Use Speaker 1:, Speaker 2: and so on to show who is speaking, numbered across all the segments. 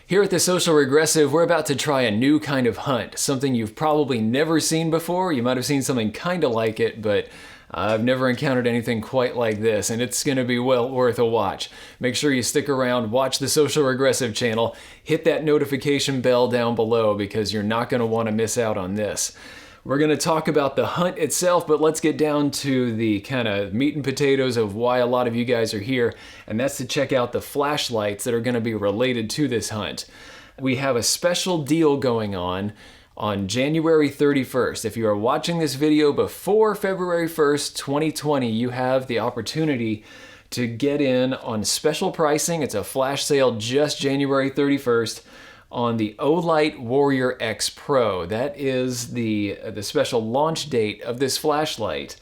Speaker 1: Here at The Social Regressive, we're about to try a new kind of hunt, something you've probably never seen before. You might have seen something kind of like it, but I've never encountered anything quite like this, and it's going to be well worth a watch. Make sure you stick around, watch the Social Regressive channel, hit that notification bell down below because you're not going to want to miss out on this. We're going to talk about the hunt itself, but let's get down to the kind of meat and potatoes of why a lot of you guys are here, and that's to check out the flashlights that are going to be related to this hunt. We have a special deal going on January 31st. If you are watching this video before February 1st, 2020, you have the opportunity to get in on special pricing. It's a flash sale just January 31st. On the Olight Warrior X Pro. That is the special launch date of this flashlight,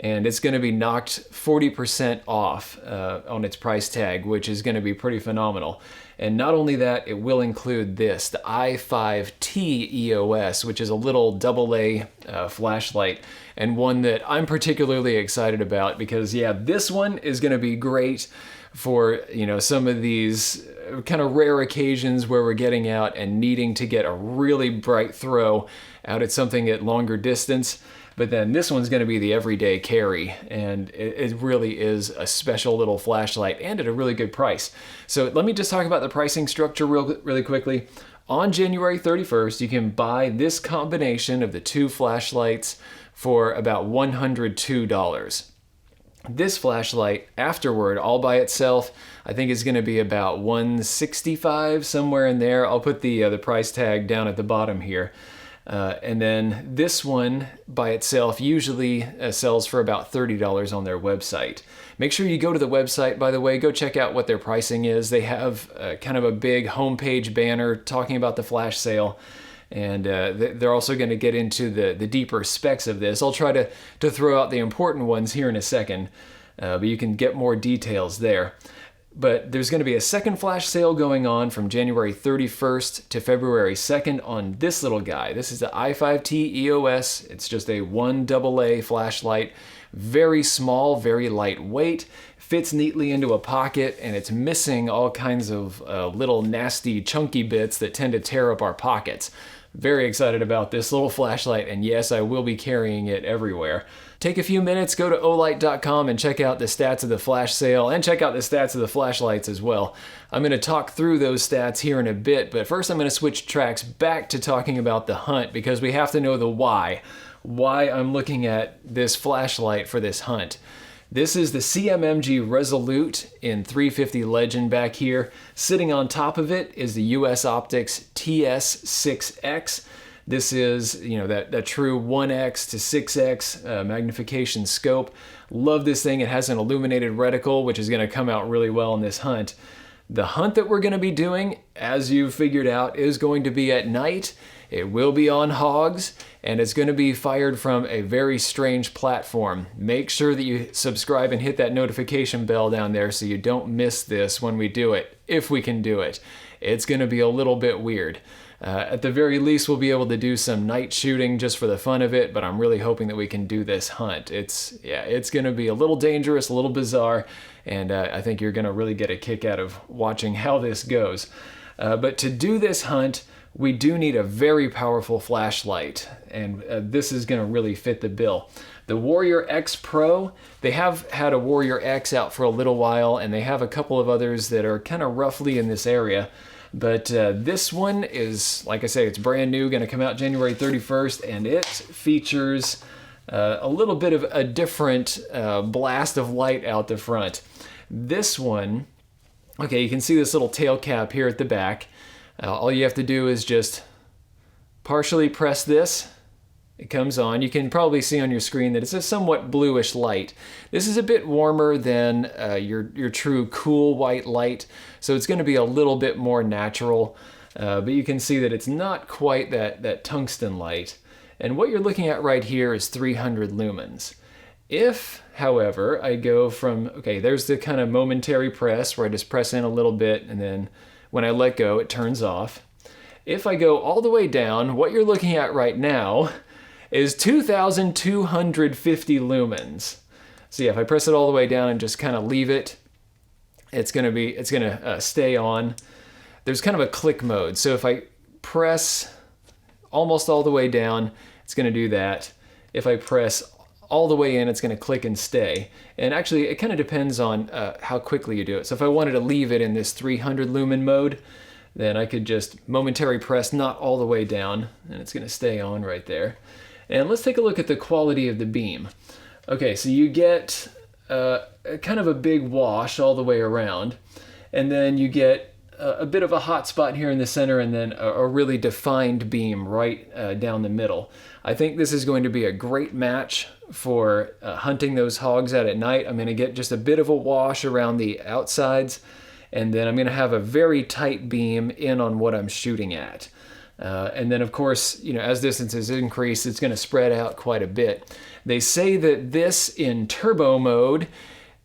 Speaker 1: and it's going to be knocked 40% off on its price tag, which is going to be pretty phenomenal. And not only that, it will include this, the i5T EOS, which is a little AA flashlight, and one that I'm particularly excited about because, yeah, this one is going to be great for, you know, some of these kind of rare occasions where we're getting out and needing to get a really bright throw out at something at longer distance. But then this one's going to be the everyday carry, and it really is a special little flashlight and at a really good price. So let me just talk about the pricing structure really quickly. On January 31st, you can buy this combination of the two flashlights for about $102. This flashlight afterward, all by itself, I think is going to be about $165, somewhere in there. I'll put the price tag down at the bottom here. And then this one by itself usually sells for about $30 on their website. Make sure you go to the website, by the way, go check out what their pricing is. They have kind of a big homepage banner talking about the flash sale. And they're also going to get into the deeper specs of this. I'll try to throw out the important ones here in a second, but you can get more details there. But there's going to be a second flash sale going on from January 31st to February 2nd on this little guy. This is the i5T EOS. It's just a 1AA flashlight. Very small, very lightweight. Fits neatly into a pocket, and it's missing all kinds of little nasty chunky bits that tend to tear up our pockets. Very excited about this little flashlight, and yes, I will be carrying it everywhere. Take a few minutes, go to olight.com and check out the stats of the flash sale, and check out the stats of the flashlights as well. I'm going to talk through those stats here in a bit, but first I'm going to switch tracks back to talking about the hunt because we have to know the why I'm looking at this flashlight for this hunt. This is the CMMG Resolute in 350 Legend back here. Sitting on top of it is the US Optics TS6X. This is, you know, that true 1x to 6x magnification scope. Love this thing. It has an illuminated reticle, which is going to come out really well in this hunt. The hunt that we're going to be doing, as you've figured out, is going to be at night. It will be on hogs, and it's going to be fired from a very strange platform. Make sure that you subscribe and hit that notification bell down there so you don't miss this when we do it, if we can do it. It's going to be a little bit weird. At the very least, we'll be able to do some night shooting just for the fun of it, but I'm really hoping that we can do this hunt. It's going to be a little dangerous, a little bizarre, and I think you're going to really get a kick out of watching how this goes. But to do this hunt, we do need a very powerful flashlight, and this is going to really fit the bill. The Warrior X Pro, they have had a Warrior X out for a little while, and they have a couple of others that are kind of roughly in this area. But this one is, like I say, it's brand new, going to come out January 31st, and it features a little bit of a different blast of light out the front. This one, okay, you can see this little tail cap here at the back. All you have to do is just partially press this. It comes on. You can probably see on your screen that it's a somewhat bluish light. This is a bit warmer than your true cool white light, so it's going to be a little bit more natural, but you can see that it's not quite that tungsten light. And what you're looking at right here is 300 lumens. If, however, I go from, okay, there's the kind of momentary press where I just press in a little bit, and then when I let go, it turns off. If I go all the way down, what you're looking at right now is 2,250 lumens. So yeah, if I press it all the way down and just kind of leave it, it's gonna stay on. there's kind of a click mode. So if I press almost all the way down, it's going to do that. If I press all the way in, it's going to click and stay. And actually, it kind of depends on how quickly you do it. So if I wanted to leave it in this 300 lumen mode, then I could just momentary press not all the way down, and it's going to stay on right there. And let's take a look at the quality of the beam. Okay, so you get kind of a big wash all the way around, and then you get a bit of a hot spot here in the center, and then a really defined beam right down the middle. I think this is going to be a great match for hunting those hogs out at night. I'm going to get just a bit of a wash around the outsides, and then I'm going to have a very tight beam in on what I'm shooting at. And then, of course, as distances increase, it's going to spread out quite a bit. They say that this in turbo mode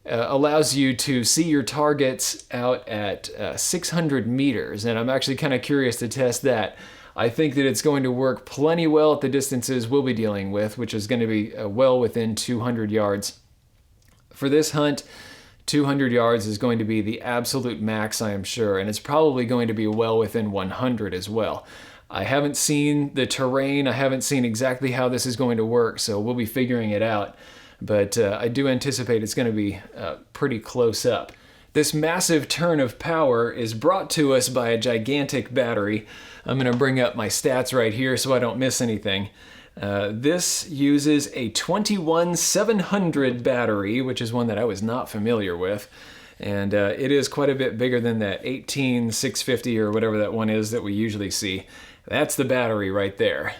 Speaker 1: allows you to see your targets out at 600 meters, and I'm actually kind of curious to test that. I think that it's going to work plenty well at the distances we'll be dealing with, which is going to be well within 200 yards. For this hunt, 200 yards is going to be the absolute max, I am sure, and it's probably going to be well within 100 as well. I haven't seen the terrain, I haven't seen exactly how this is going to work, so we'll be figuring it out. But I do anticipate it's going to be pretty close up. This massive turn of power is brought to us by a gigantic battery. I'm going to bring up my stats right here so I don't miss anything. This uses a 21700 battery, which is one that I was not familiar with. And it is quite a bit bigger than that 18650 or whatever that one is that we usually see. That's the battery right there.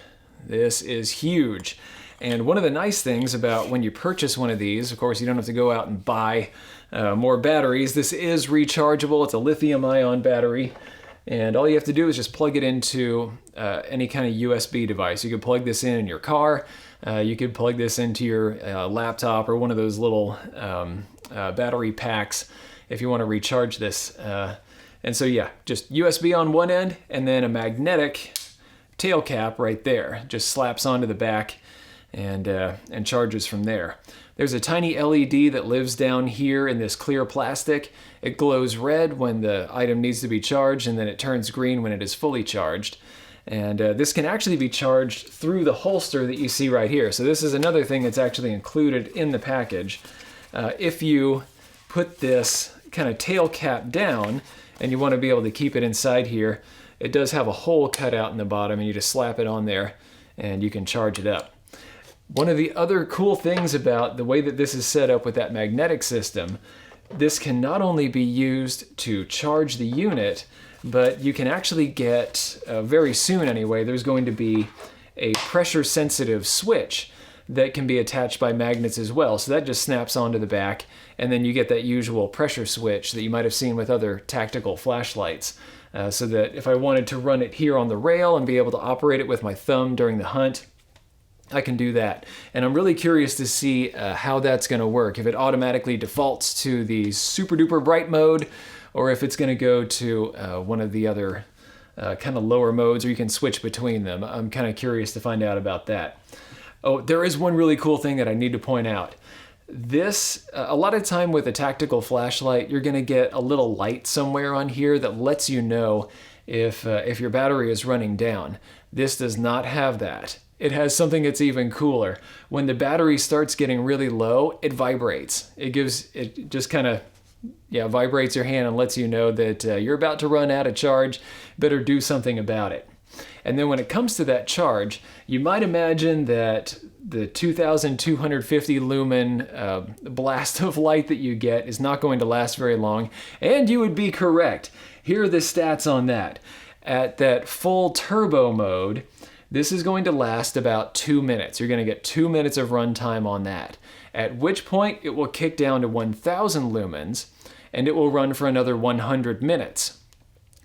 Speaker 1: This is huge. And one of the nice things about when you purchase one of these, of course, you don't have to go out and buy more batteries. This is rechargeable. It's a lithium-ion battery. And all you have to do is just plug it into any kind of USB device. You could plug this in your car. You could plug this into your laptop or one of those little battery packs if you want to recharge this. And so, yeah, just USB on one end and then a magnetic tail cap right there. Just slaps onto the back and charges from there. There's a tiny LED that lives down here in this clear plastic. It glows red when the item needs to be charged, and then it turns green when it is fully charged. And this can actually be charged through the holster that you see right here. So this is another thing that's actually included in the package. If you put this kind of tail cap down and you want to be able to keep it inside here, it does have a hole cut out in the bottom, and you just slap it on there and you can charge it up. One of the other cool things about the way that this is set up with that magnetic system, this can not only be used to charge the unit, but you can actually get, very soon anyway, there's going to be a pressure sensitive switch that can be attached by magnets as well. So that just snaps onto the back, and then you get that usual pressure switch that you might have seen with other tactical flashlights. So that if I wanted to run it here on the rail and be able to operate it with my thumb during the hunt, I can do that. And I'm really curious to see how that's going to work. If it automatically defaults to the super duper bright mode, or if it's going to go to one of the other kind of lower modes, or you can switch between them. I'm kind of curious to find out about that. Oh, there is one really cool thing that I need to point out. This, a lot of time with a tactical flashlight, you're going to get a little light somewhere on here that lets you know if your battery is running down. This does not have that. It has something that's even cooler. When the battery starts getting really low, it vibrates. It just kind of, vibrates your hand and lets you know that you're about to run out of charge. Better do something about it. And then when it comes to that charge, you might imagine that the 2,250 lumen blast of light that you get is not going to last very long. And you would be correct. Here are the stats on that. At that full turbo mode, this is going to last about 2 minutes. You're going to get 2 minutes of runtime on that, at which point it will kick down to 1,000 lumens, and it will run for another 100 minutes.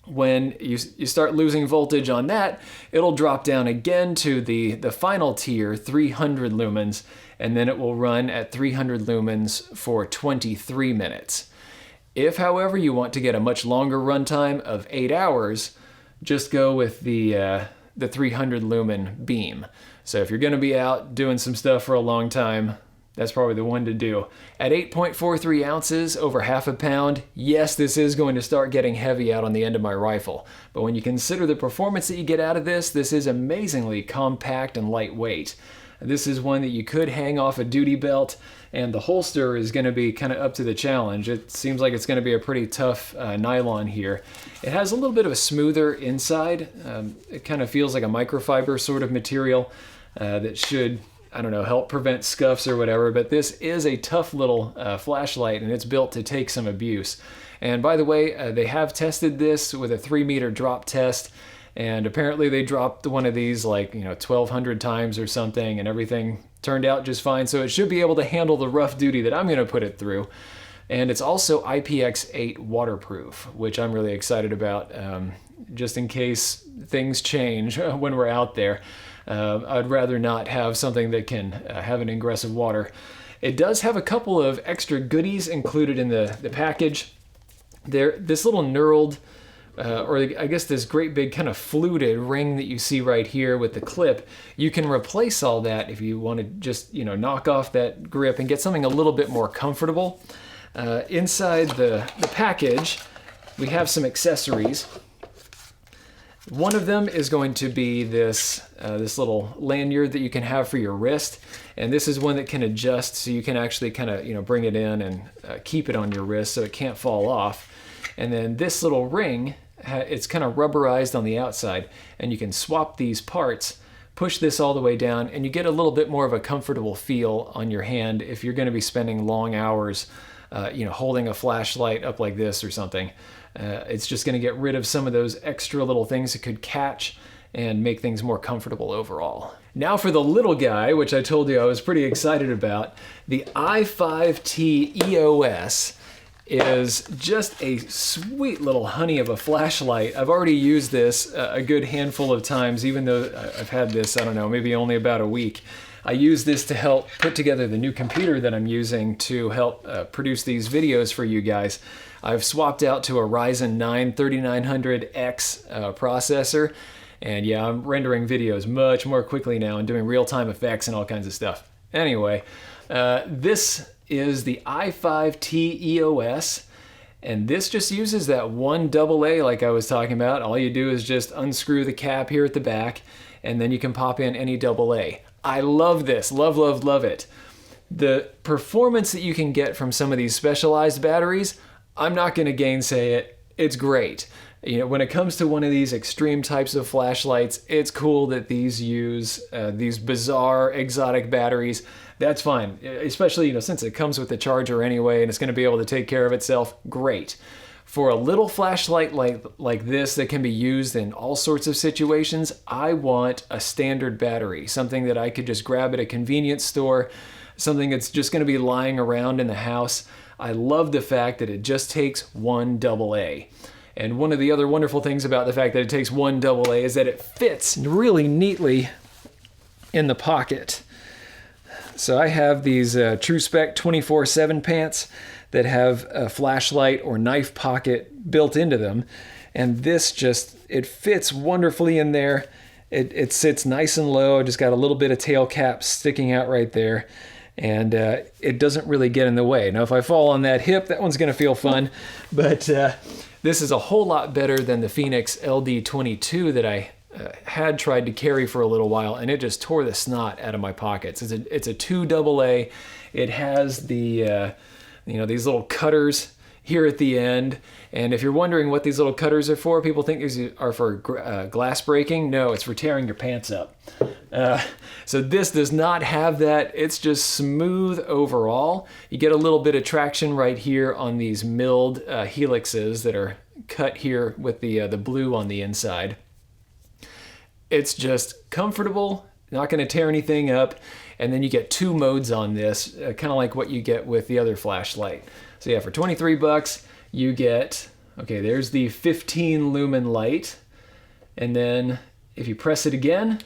Speaker 1: When you start losing voltage on that, it'll drop down again to the final tier, 300 lumens, and then it will run at 300 lumens for 23 minutes. If, however, you want to get a much longer runtime of 8 hours, just go with the 300 lumen beam. So if you're going to be out doing some stuff for a long time, that's probably the one to do. At 8.43 ounces, over half a pound, yes, this is going to start getting heavy out on the end of my rifle. But when you consider the performance that you get out of this is amazingly compact and lightweight. This is one that you could hang off a duty belt, and the holster is going to be kind of up to the challenge. It seems like it's going to be a pretty tough nylon here. It has a little bit of a smoother inside. It kind of feels like a microfiber sort of material that should, I don't know, help prevent scuffs or whatever, but this is a tough little flashlight, and it's built to take some abuse. And by the way, they have tested this with a 3-meter drop test, and apparently they dropped one of these like 1,200 times or something, and everything turned out just fine. So it should be able to handle the rough duty that I'm going to put it through. And it's also IPX8 waterproof, which I'm really excited about, just in case things change when we're out there. I'd rather not have something that can have an ingress of water. It does have a couple of extra goodies included in the package. This little knurled, or I guess this great big kind of fluted ring that you see right here with the clip, you can replace all that if you want to just knock off that grip and get something a little bit more comfortable. Inside the package, we have some accessories. One of them is going to be this little lanyard that you can have for your wrist, and this is one that can adjust, so you can actually kind of bring it in and keep it on your wrist so it can't fall off. And then this little ring, it's kind of rubberized on the outside, and you can swap these parts, push this all the way down, and you get a little bit more of a comfortable feel on your hand if you're going to be spending long hours holding a flashlight up like this or something. It's just going to get rid of some of those extra little things that could catch and make things more comfortable overall. Now for the little guy, which I told you I was pretty excited about, the i5T EOS is just a sweet little honey of a flashlight. I've already used this a good handful of times, even though I've had this, I don't know, maybe only about a week. I use this to help put together the new computer that I'm using to help produce these videos for you guys. I've swapped out to a Ryzen 9 3900X processor, and yeah, I'm rendering videos much more quickly now and doing real-time effects and all kinds of stuff. Anyway, this is the i5T EOS, and this just uses that one AA like I was talking about. All you do is just unscrew the cap here at the back, and then you can pop in any AA. I love this, love, love, love it. The performance that you can get from some of these specialized batteries, I'm not going to gainsay it. It's great. When it comes to one of these extreme types of flashlights, it's cool that these use these bizarre, exotic batteries. That's fine, especially since it comes with the charger anyway and it's going to be able to take care of itself. Great. For a little flashlight like this that can be used in all sorts of situations, I want a standard battery, something that I could just grab at a convenience store, something that's just going to be lying around in the house. I love the fact that it just takes one AA. And one of the other wonderful things about the fact that it takes one AA is that it fits really neatly in the pocket. So I have these TrueSpec 24/7 pants that have a flashlight or knife pocket built into them. And this it fits wonderfully in there. It sits nice and low. I just got a little bit of tail cap sticking out right there. And it doesn't really get in the way. Now, if I fall on that hip, that one's going to feel fun. But this is a whole lot better than the Fenix LD22 that I had tried to carry for a little while, and it just tore the snot out of my pockets. It's a 2 AA. It has the these little cutters here at the end. And if you're wondering what these little cutters are for, people think these are for glass breaking. No, it's for tearing your pants up. So this does not have that. It's just smooth overall. You get a little bit of traction right here on these milled helixes that are cut here with the blue on the inside. It's just comfortable, not going to tear anything up. And then you get 2 modes on this, kind of like what you get with the other flashlight. So yeah, for 23 bucks, you get, okay, there's the 15 lumen light. And then if you press it again,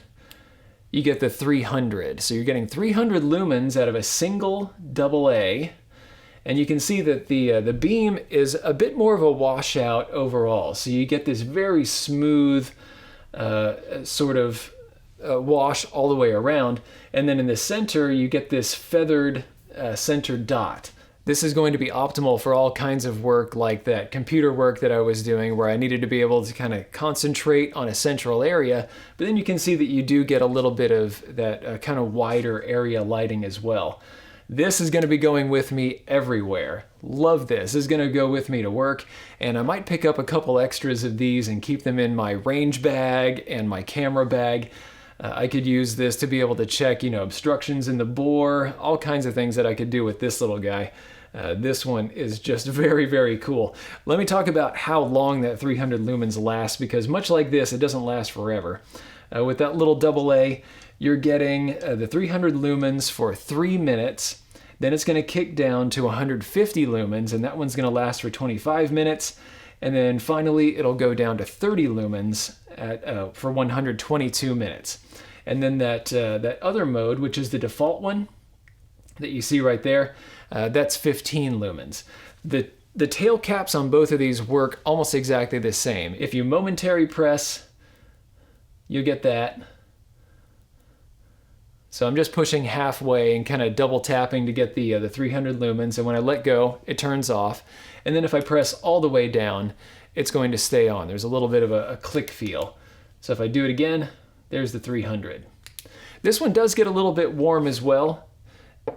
Speaker 1: you get the 300. So you're getting 300 lumens out of a single AA. And you can see that the beam is a bit more of a washout overall. So you get this very smooth sort of wash all the way around. And then in the center, you get this feathered center dot. This is going to be optimal for all kinds of work like that computer work that I was doing where I needed to be able to kind of concentrate on a central area, but then you can see that you do get a little bit of that kind of wider area lighting as well. This is going to be going with me everywhere. Love this. This is going to go with me to work, and I might pick up a couple extras of these and keep them in my range bag and my camera bag. I could use this to be able to check, obstructions in the bore, all kinds of things that I could do with this little guy. This one is just very, very cool. Let me talk about how long that 300 lumens lasts, because much like this, it doesn't last forever. With that little AA, you're getting the 300 lumens for 3 minutes. Then it's going to kick down to 150 lumens, and that one's going to last for 25 minutes. And then finally, it'll go down to 30 lumens for 122 minutes. And then that other mode, which is the default one that you see right there, that's 15 lumens. The tail caps on both of these work almost exactly the same. If you momentary press, you get that. So I'm just pushing halfway and kind of double tapping to get the 300 lumens, and when I let go, it turns off. And then if I press all the way down, it's going to stay on. There's a little bit of a click feel. So if I do it again, there's the 300. This one does get a little bit warm as well.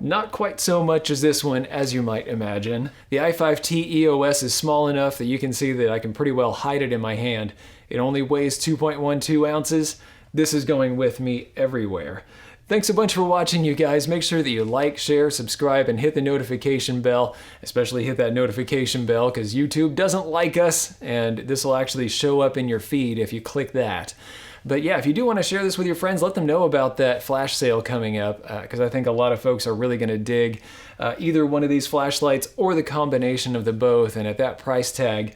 Speaker 1: Not quite so much as this one, as you might imagine. The i5T EOS is small enough that you can see that I can pretty well hide it in my hand. It only weighs 2.12 ounces. This is going with me everywhere. Thanks a bunch for watching, you guys. Make sure that you like, share, subscribe, and hit the notification bell. Especially hit that notification bell, because YouTube doesn't like us, and this will actually show up in your feed if you click that. But yeah, if you do want to share this with your friends, let them know about that flash sale coming up, because I think a lot of folks are really going to dig either one of these flashlights or the combination of the both, and at that price tag,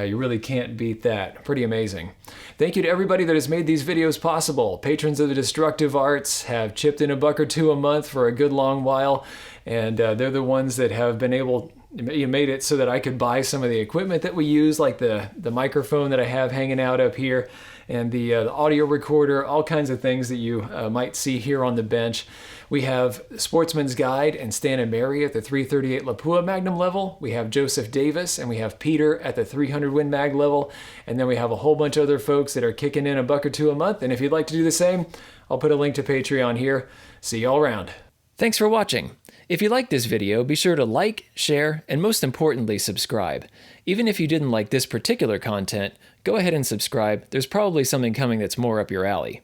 Speaker 1: you really can't beat that. Pretty amazing. Thank you to everybody that has made these videos possible. Patrons of the Destructive Arts have chipped in $1 or $2 a month for a good long while, and they're the ones that have been able, made it so that I could buy some of the equipment that we use, like the microphone that I have hanging out up here, and the audio recorder, all kinds of things that you might see here on the bench. We have Sportsman's Guide and Stan and Mary at the 338 Lapua Magnum level. We have Joseph Davis, and we have Peter at the 300 Win Mag level. And then we have a whole bunch of other folks that are kicking in $1 or $2 a month. And if you'd like to do the same, I'll put a link to Patreon here. See you all around. Thanks for watching. If you liked this video, be sure to like, share, and most importantly, subscribe. Even if you didn't like this particular content, go ahead and subscribe. There's probably something coming that's more up your alley.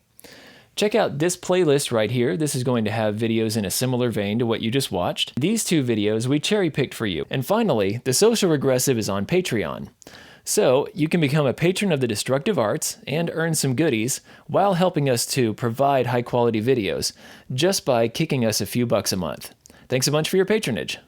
Speaker 1: Check out this playlist right here. This is going to have videos in a similar vein to what you just watched. These 2 videos we cherry-picked for you. And finally, The Social Regressive is on Patreon. So you can become a patron of the Destructive Arts and earn some goodies while helping us to provide high-quality videos just by kicking us a few bucks a month. Thanks a bunch for your patronage.